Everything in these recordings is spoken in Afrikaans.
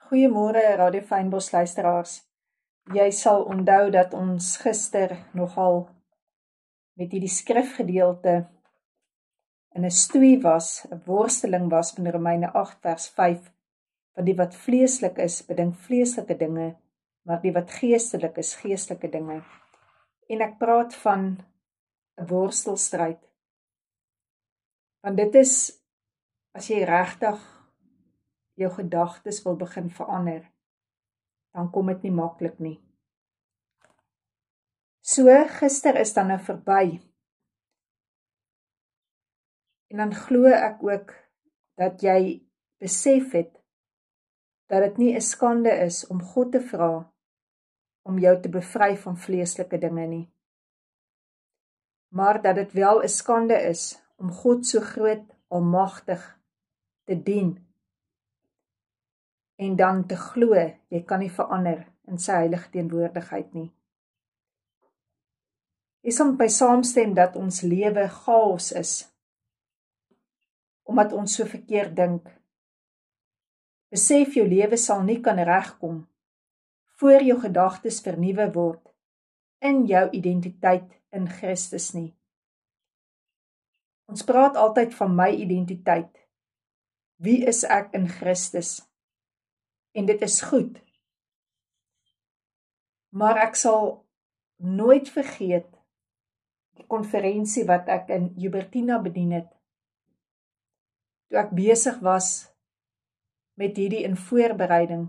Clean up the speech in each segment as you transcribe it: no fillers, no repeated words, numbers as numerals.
Goeiemôre Radio Fynbos luisteraars. Jy sal onthou dat ons gister nogal met hierdie skrifgedeelte in 'n stoei was, 'n worsteling was van Romeine 8 vers 5, want die wat vleeslik is, bedink vleeslike dinge, maar die wat geestelik is, geestelike dinge. En ek praat van 'n worstelstryd. Want dit is, as jy regtig jou gedagtes wil begin verander, dan kom dit nie maklik nie. So, gister is dan nou verby. En dan glo ek ook dat jy besef het dat dit nie 'n skande is om God te vra om jou te bevry van vleeslike dinge nie. Maar dat dit wel 'n skande is om God so groot, almagtig te dien en dan te glo jy kan nie verander in sy heilige teenwoordigheid nie. Jy sal met my saamstem dat ons lewe chaos is, omdat ons so verkeerd dink. Besef jou lewe sal nie kan regkom voor jou gedagtes vernuwe word in jou identiteit in Christus nie. Ons praat altyd van my identiteit. Wie is ek in Christus? En dit is goed. Maar ek sal nooit vergeet die konferensie wat ek in Hubertina bedien het, toe ek besig was met hierdie in voorbereiding,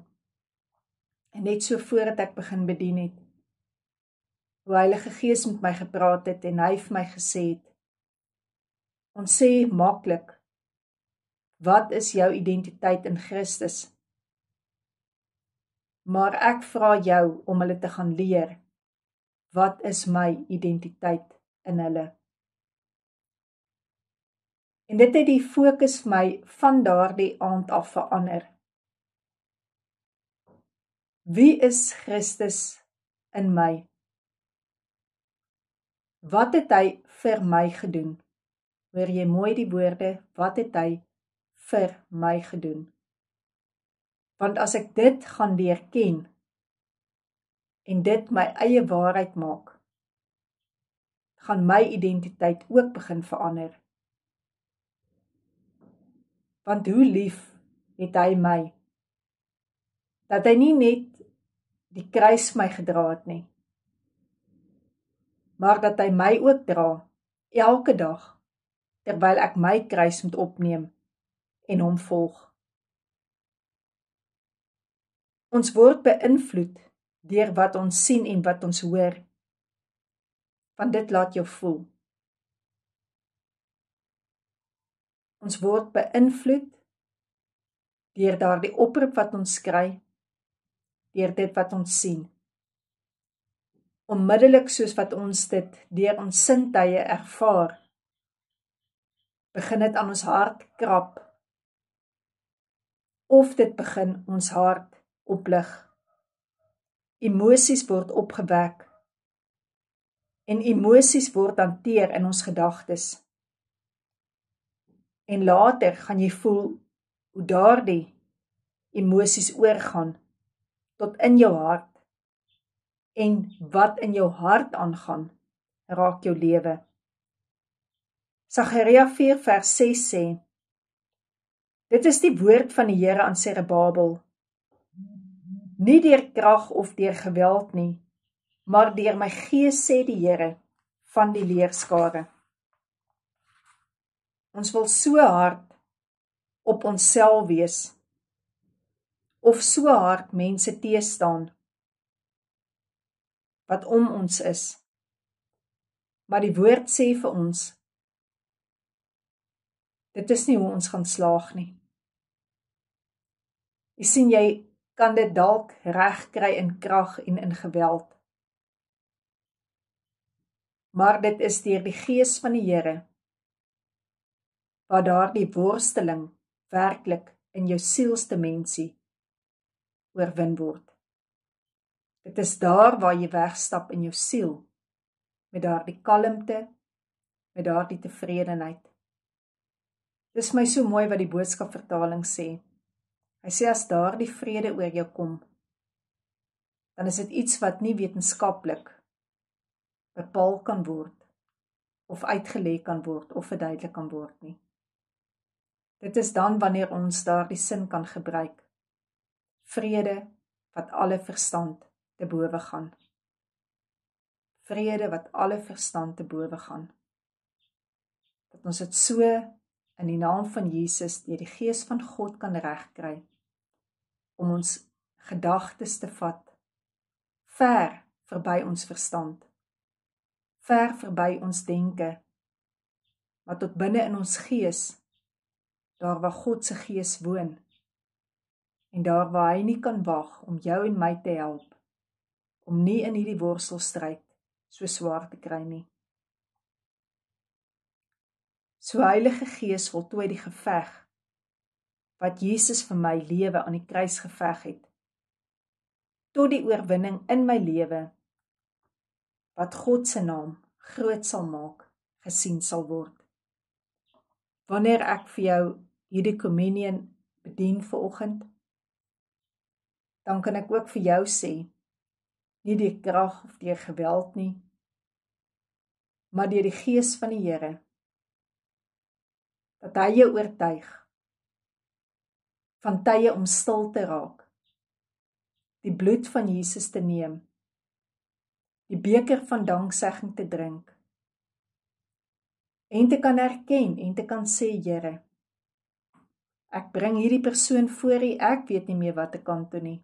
en net so voordat ek begin bedien het, hoe Heilige Gees met my gepraat het, en hy vir my gesê het, ons sê maklik, wat is jou identiteit in Christus? Maar ek vra jou om hulle te gaan leer, wat is my identiteit in hulle? En dit het die fokus vir my van daardie aand af verander. Wie is Christus in my? Wat het hy vir my gedoen? Hoor jy mooi die woorde, wat het hy vir my gedoen? Want as ek dit gaan leer ken, en dit my eie waarheid maak, gaan my identiteit ook begin verander. Want hoe lief het hy my, dat hy nie net die kruis my gedra het nie, maar dat hy my ook dra, elke dag, terwyl ek my kruis moet opneem en hom volg. Ons word beïnvloed deur wat ons sien en wat ons hoor, want dit laat jou voel. Ons word beïnvloed deur daardie oproep wat ons kry, deur dit wat ons sien. Onmiddellik soos wat ons dit deur ons sintuie ervaar, begin dit aan ons hart krap, of dit begin ons hart oplig. Emosies word opgewek, en emosies word hanteer in ons gedagtes. En later gaan jy voel hoe daardie emosies oorgaan tot in jou hart, en wat in jou hart aangaan, raak jou lewe. Sagaria 4 vers 6 sê, dit is die woord van die Here aan Serubabel, nie deur krag of deur geweld nie, maar deur my gees sê die Here van die leerskare. Ons wil so hard op onsself wees, of so hard mense teestaan, wat om ons is. Maar die woord sê vir ons, dit is nie hoe ons gaan slaag nie. Jy sien, jy kan dit dalk reg kry in krag en in geweld. Maar dit is deur die gees van die Here, waar daardie worsteling werklik in jou sielsdimensie oorwin word. Dit is daar waar jy wegstap in jou siel, met daardie kalmte, met daardie tevredenheid. Dis my so mooi wat die boodskapvertaling sê. Hy sê as daardie vrede oor jou kom, dan is dit iets wat nie wetenskaplik bepaal kan word, of uitgelê kan word, of verduidelik kan word nie. Dit is dan wanneer ons daardie sin kan gebruik. Vrede wat alle verstand te bowe gaan. Vrede wat alle verstand te bowe gaan. Dat ons dit so in die naam van Jesus deur die Gees van God kan regkry, om ons gedagtes te vat, ver verby ons verstand, ver verby ons denke, maar tot binne in ons gees, daar waar God se Gees woon, en daar waar hy nie kan wag om jou en my te help, om nie in hierdie worstelstryd so swaar te kry nie. So Heilige Gees voltooi die geveg, wat Jesus vir my lewe aan die kruis geveg het, tot die oorwinning in my lewe, wat God se naam groot sal maak, gesien sal word. Wanneer ek vir jou hierdie communion bedien vanoggend, dan kan ek ook vir jou sê, nie deur krag of deur geweld nie, maar deur die Gees van die Here, dat hy jou oortuig van tye om stil te raak, die bloed van Jesus te neem, die beker van danksegging te drink, en te kan erken en te kan sê, Here, ek bring hierdie persoon voor U, ek weet nie meer watter kant toe nie.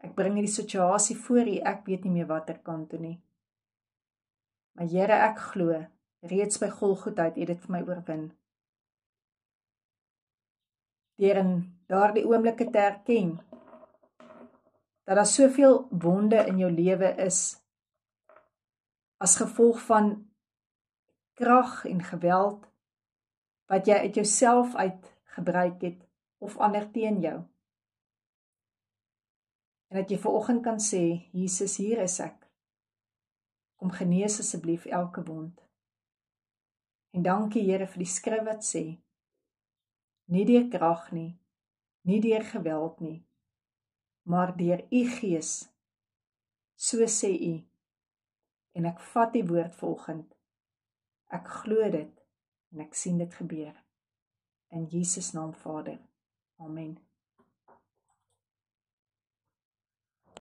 Ek bring hierdie situasie voor U, ek weet nie meer watter kant toe nie. Maar Here, ek glo, reeds by Golgotha het U dit vir my oorwin. Deur in daardie oomblikke te erken, dat daar soveel wonde in jou lewe is, as gevolg van krag en geweld, wat jy uit jouself uit gebruik het, of ander teen jou. En dat jy vanoggend kan sê, Jesus, hier is ek. Kom genees asseblief elke wond. En dankie Here vir die skrif wat sê, nie deur krag nie, nie deur geweld nie, maar deur U Gees, so sê U, en ek vat die woord vanoggend, ek glo dit, en ek sien dit gebeur. In Jesus naam, Vader. Amen.